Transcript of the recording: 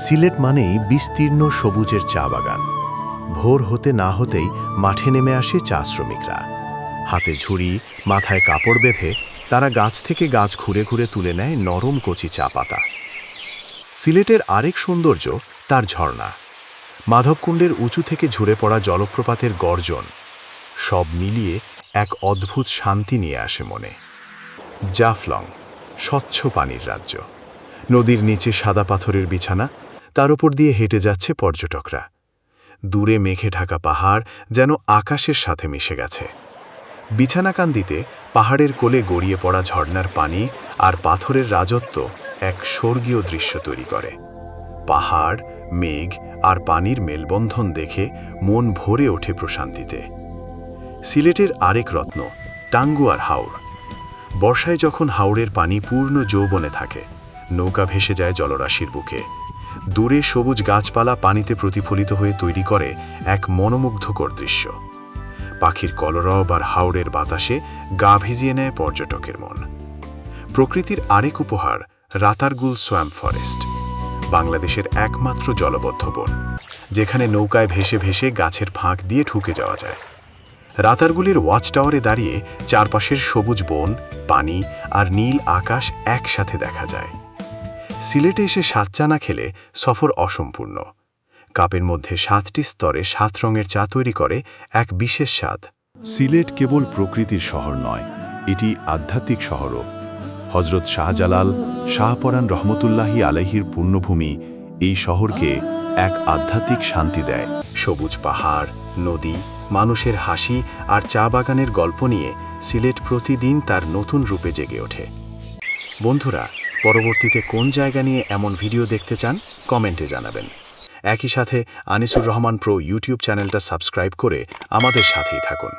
সিলেট মানেই বিস্তীর্ণ সবুজের চা বাগান। ভোর হতে না হতেই মাঠে নেমে আসে চা শ্রমিকরা। হাতে ঝুড়ি, মাথায় কাপড় বেঁধে তারা গাছ থেকে গাছ ঘুরে ঘুরে তুলে নেয় নরম কচি চা পাতা। সিলেটের আরেক সৌন্দর্য তার ঝর্ণা। মাধবকুণ্ডের উঁচু থেকে ঝরে পড়া জলপ্রপাতের গর্জন সব মিলিয়ে এক অদ্ভুত শান্তি নিয়ে আসে মনে। জাফলং, স্বচ্ছ পানির রাজ্য। নদীর নিচে সাদা পাথরের বিছানা, তার উপর দিয়ে হেঁটে যাচ্ছে পর্যটকরা। দূরে মেঘে ঢাকা পাহাড় যেন আকাশের সাথে মিশে গেছে। বিছানাকান্দিতে পাহাড়ের কোলে গড়িয়ে পড়া ঝর্ণার পানি আর পাথরের রাজত্ব এক স্বর্গীয় দৃশ্য তৈরি করে। পাহাড়, মেঘ আর পানির মেলবন্ধন দেখে মন ভরে ওঠে প্রশান্তিতে। সিলেটের আরেক রত্ন টাঙ্গুয়ার হাওর। বর্ষায় যখন হাওরের পানি পূর্ণ যৌবনে থাকে, নৌকা ভেসে যায় জলরাশির বুকে। দূরে সবুজ গাছপালা পানিতে প্রতিফলিত হয়ে তৈরি করে এক মনোমুগ্ধকর দৃশ্য। পাখির কলরব আর হাওরের বাতাসে গা ভিজিয়ে নেয় পর্যটকের মন। প্রকৃতির আরেক উপহার রাতারগুল সোয়াম্প ফরেস্ট, বাংলাদেশের একমাত্র জলবদ্ধ বন, যেখানে নৌকায় ভেসে ভেসে গাছের ফাঁক দিয়ে ঢুকে যাওয়া যায়। রাতারগুলের ওয়াচ টাওয়ারে দাঁড়িয়ে চারপাশের সবুজ বন, পানি আর নীল আকাশ একসাথে দেখা যায়। সিলেটে এসে ৭ চা না খেলে সফর অসম্পূর্ণ। কাপের মধ্যে ৭টি স্তরে ৭ রঙের চা তৈরি করে এক বিশেষ স্বাদ। সিলেট কেবল প্রকৃতির শহর নয়, এটি আধ্যাত্মিক শহরও। হজরত শাহজালাল, শাহপরান রহমতুল্লাহি আলাইহির পুণ্যভূমি এই শহরকে এক আধ্যাত্মিক শান্তি দেয়। সবুজ পাহাড়, নদী, মানুষের হাসি আর চা বাগানের গল্প নিয়ে সিলেট প্রতিদিন তার নতুন রূপে জেগে ওঠে। বন্ধুরা, পরবর্তীতে কোন জায়গা নিয়ে এমন ভিডিও দেখতে চান কমেন্টে জানাবেন। একই সাথে আনিসুর রহমান প্রো ইউটিউব চ্যানেলটা সাবস্ক্রাইব করে আমাদের সাথেই থাকুন।